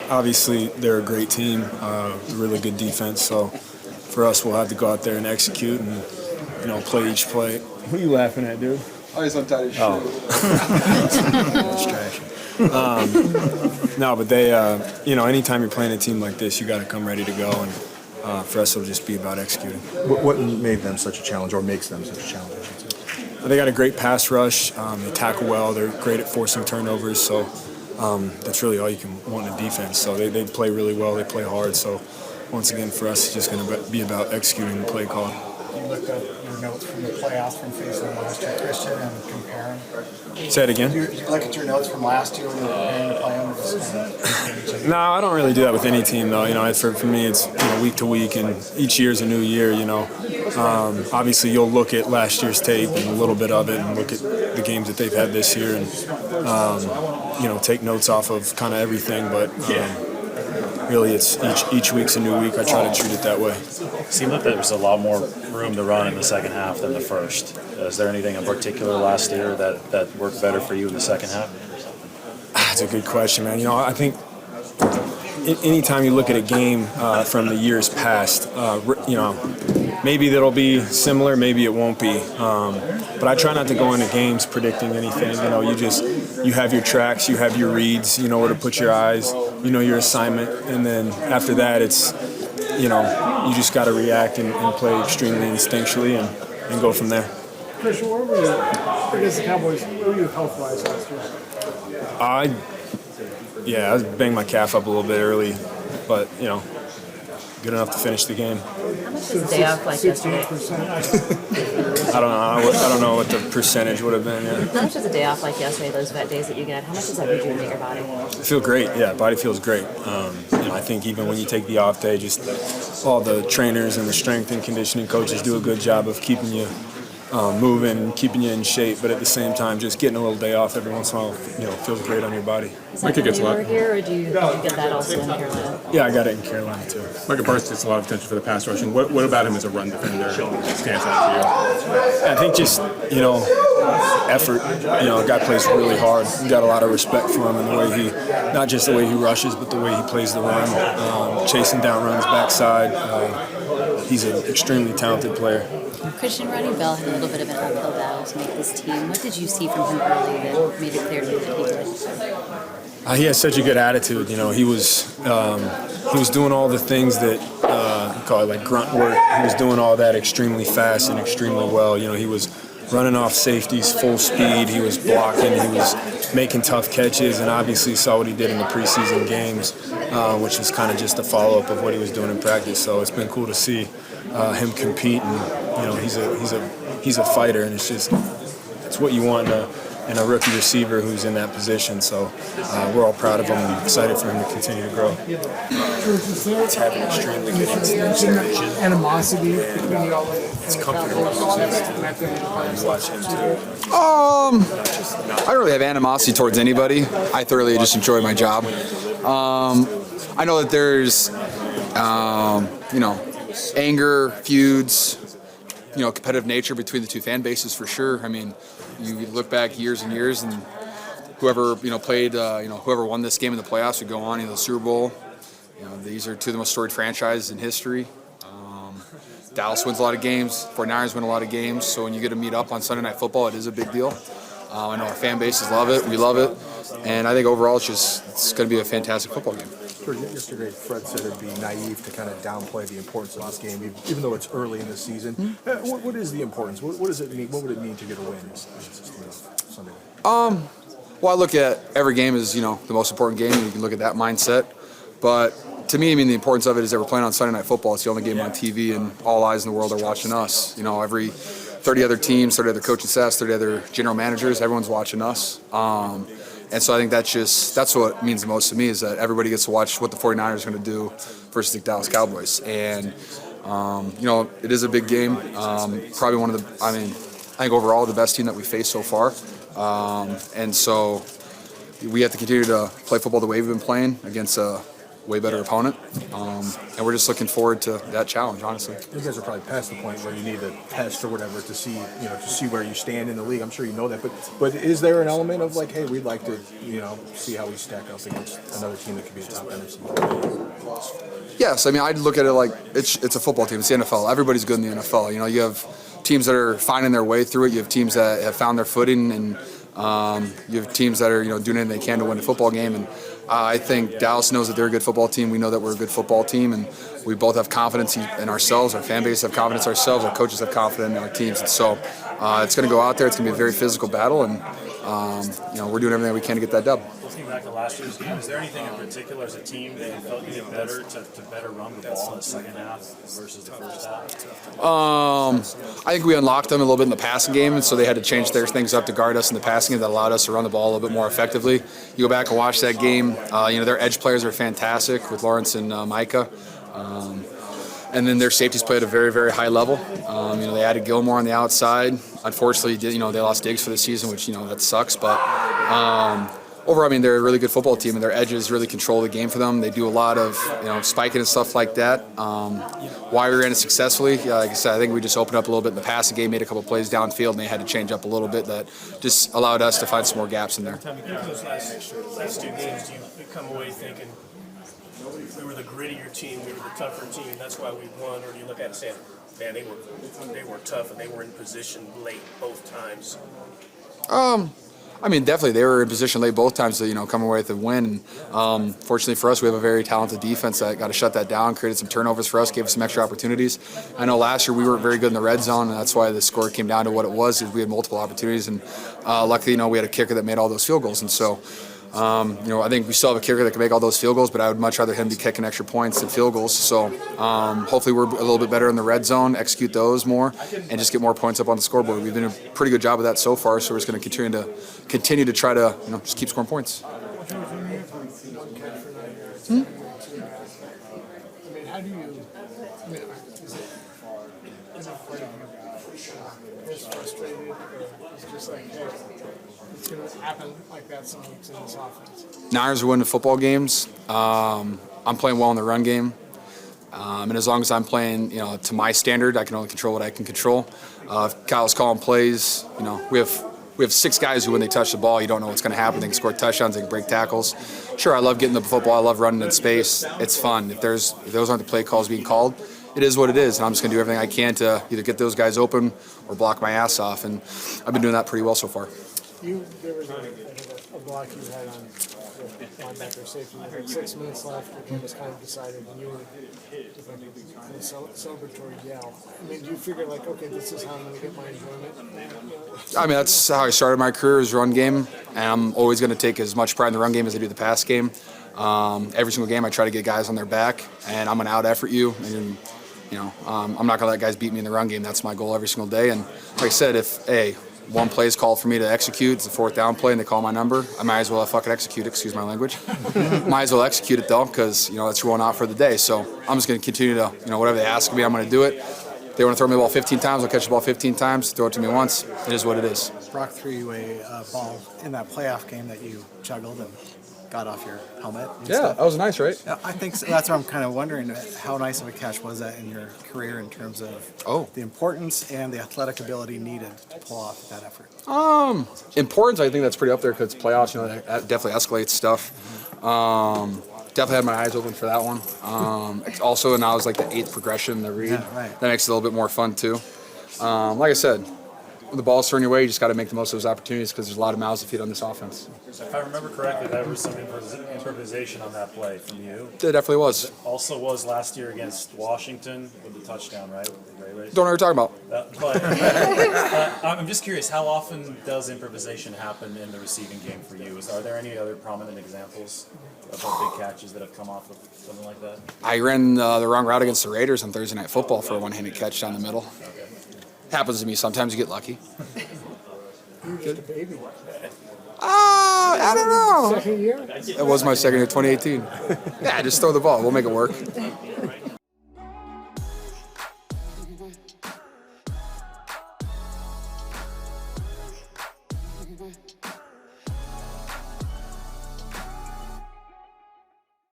obviously they're a great team, really good defense. So for us, we'll have to go out there and execute and play each play. Who are you laughing at, dude? Oh, he's untied his shoe. Oh. Distraction. No, but they, anytime you're playing a team like this, you got to come ready to go, and for us, it'll just be about executing. What made them such a challenge, or makes them such a challenge, I should say? They got a great pass rush. They tackle well. They're great at forcing turnovers. So that's really all you can want in a defense. So they play really well. They play hard. So once again, for us, it's just going to be about executing the play call. You looked up your notes from the playoffs from facing them last year, Christian, and comparing. Say it again? Do you look at your notes from last year when you were preparing to play them? No, I don't really do that with any team, though. For me, it's week to week, and each year's a new year. Obviously, you'll look at last year's tape and a little bit of it, and look at the games that they've had this year, and take notes off of kind of everything. But really, it's each week's a new week. I try to treat it that way. It seemed like there was a lot more room to run in the second half than the first. Is there anything in particular last year that worked better for you in the second half? That's a good question, man. I think anytime you look at a game from the years past, maybe that'll be similar, maybe it won't be. But I try not to go into games predicting anything. You have your tracks, you have your reads, you know where to put your eyes, you know your assignment, and then after that, it's you just got to react and play extremely instinctually and go from there. Christian, where were you against the Cowboys? Where were you health-wise last year? I banged my calf up a little bit early, but good enough to finish the game. How much was the day off like yesterday? I don't know what the percentage would have been. Yeah. How much was the day off like yesterday? Those vet days that you get. How much does that rejuvenate your body? I feel great. Yeah, body feels great. I think even when you take the off day, just all the trainers and the strength and conditioning coaches do a good job of keeping you moving, keeping you in shape, but at the same time, just getting a little day off every once in a while, feels great on your body. Is that when you were here, or did you get that also in Carolina? Yeah, I got it in Carolina too. Micah Parsons gets a lot of attention for the pass rushing. What about him as a run defender stands out to you? I think just, effort. A guy plays really hard. We got a lot of respect for him and the way not just the way he rushes, but the way he plays the run, chasing down runs backside. He's an extremely talented player. Christian, Ronnie Bell had a little bit of an uphill battle to make this team. What did you see from him early that made it clear to you that he would? He has such a good attitude. He was doing all the things that you call it like grunt work. He was doing all that extremely fast and extremely well. He was running off safeties full speed. He was blocking. He was making tough catches, and obviously saw what he did in the preseason games, which was kind of just a follow-up of what he was doing in practice. So it's been cool to see him compete, and he's a fighter, and it's what you want in a rookie receiver who's in that position. So we're all proud of him and excited for him to continue to grow. It's having extremely good instincts. Animosity between you all. It's comfortable to watch him too. I don't really have animosity towards anybody. I thoroughly just enjoy my job. I know that there's, anger, feuds, competitive nature between the two fan bases for sure. I mean, you look back years and years, and whoever played, whoever won this game in the playoffs would go on to the Super Bowl. These are two of the most storied franchises in history. Dallas wins a lot of games. 49ers win a lot of games. So when you get to meet up on Sunday Night Football, it is a big deal. I know our fan bases love it. We love it. And I think overall it's going to be a fantastic football game. Yesterday, Fred said it'd be naive to kind of downplay the importance of this game, even though it's early in the season. What is the importance? What does it mean? What would it mean to get a win Sunday night? Well, I look at every game as, the most important game, and you can look at that mindset. But to me, the importance of it is that we're playing on Sunday Night Football. It's the only game on TV, and all eyes in the world are watching us. Every 30 other teams, 30 other coaching staffs, 30 other general managers, everyone's watching us. And so I think that's what means the most to me, is that everybody gets to watch what the 49ers are going to do versus the Dallas Cowboys. And, it is a big game. Probably one of the, I think overall the best team that we faced so far. And so we have to continue to play football the way we've been playing against a way better opponent, and we're just looking forward to that challenge, honestly. You guys are probably past the point where you need a test or whatever to see, to see where you stand in the league. I'm sure you know that, but is there an element of like, hey, we'd like to, see how we stack up against another team that could be a top NFC? Yes, I mean, I'd look at it like it's a football team. It's the NFL. Everybody's good in the NFL. You have teams that are finding their way through it. You have teams that have found their footing, and you have teams that are doing anything they can to win a football game. And I think Dallas knows that they're a good football team. We know that we're a good football team, and we both have confidence in ourselves. Our fan base have confidence in ourselves. Our coaches have confidence in our teams. And so it's going to go out there. It's going to be a very physical battle, and we're doing everything we can to get that dub. Looking back to last year's game, is there anything in particular as a team that you felt you did better to better run the ball in the second half versus the first half? I think we unlocked them a little bit in the passing game, and so they had to change their things up to guard us in the passing game that allowed us to run the ball a little bit more effectively. You go back and watch that game, their edge players are fantastic with Lawrence and Micah. And then their safeties play at a very, very high level. They added Gilmore on the outside. Unfortunately, they lost Diggs for the season, which, that sucks. But overall, I mean, they're a really good football team, and their edges really control the game for them. They do a lot of, spiking and stuff like that. Why we ran it successfully, like I said, I think we just opened up a little bit in the passing game, made a couple plays downfield, and they had to change up a little bit. That just allowed us to find some more gaps in there. Those last two games, do you come away thinking we were the grittier team, we were the tougher team, that's why we won? Or do you look at it and say, man, they were tough and they were in position late both times? I mean, definitely, they were in position late both times to come away with a win. Fortunately for us, we have a very talented defense that got to shut that down, created some turnovers for us, gave us some extra opportunities. I know last year we weren't very good in the red zone, and that's why the score came down to what it was. Is we had multiple opportunities, and luckily, we had a kicker that made all those field goals, and so. I think we still have a kicker that can make all those field goals, but I would much rather him be kicking extra points than field goals. So hopefully we're a little bit better in the red zone, execute those more, and just get more points up on the scoreboard. We've done a pretty good job of that so far, so we're just going to continue to try to just keep scoring points. I mean, how do you? Is it part of you just frustrated, or it's just like, hey, it's going to happen like that some weeks in this offense? Niners are winning football games. I'm playing well in the run game. And as long as I'm playing, to my standard, I can only control what I can control. If Kyle's calling plays, we have 6 guys who, when they touch the ball, you don't know what's going to happen. They can score touchdowns, they can break tackles. Sure, I love getting the football. I love running in space. It's fun. If those aren't the play calls being called, it is what it is. And I'm just going to do everything I can to either get those guys open or block my ass off. And I've been doing that pretty well so far. There was a block you had on the linebacker safety. You had 6 minutes left. The game was kind of decided, and you were in a celebratory yell. I mean, do you figure like, okay, this is how I'm going to get my enjoyment? I mean, that's how I started my career, is run game, and I'm always going to take as much pride in the run game as I do the pass game. Every single game, I try to get guys on their back, and I'm going to out-effort you, and I'm not going to let guys beat me in the run game. That's my goal every single day. And like I said, if one play is called for me to execute, it's a 4th down play, and they call my number, I might as well fucking execute it, excuse my language. Might as well execute it, though, because, that's going out for the day. So I'm just going to continue to, whatever they ask me, I'm going to do it. If they want to throw me the ball 15 times, I'll catch the ball 15 times, throw it to me once. It is what it is. Brock threw you a ball in that playoff game that you juggled and got off your helmet. Yeah, that was nice, right? I think so. That's what I'm kind of wondering. How nice of a catch was that in your career in terms of the importance and the athletic ability needed to pull off that effort? Importance, I think that's pretty up there because it's playoffs. That definitely escalates stuff. Definitely had my eyes open for that one. Also, now it's like the 8th progression in the read. Yeah, right. That makes it a little bit more fun too. Like I said, when the ball's thrown your way, you just got to make the most of those opportunities because there's a lot of mouths to feed on this offense. If I remember correctly, there was some improvisation on that play from you. It definitely was. Also was last year against Washington with the touchdown, right? Don't know what you're talking But I'm just curious, how often does improvisation happen in the receiving game for you? Are there any other prominent examples of big catches that have come off of something like that? I ran the wrong route against the Raiders on Thursday Night Football for a one-handed catch down the middle. Okay. Happens to me. Sometimes you get lucky. You were just a baby. I don't know. Second year? It was my second year, 2018. Yeah, just throw the ball. We'll make it work.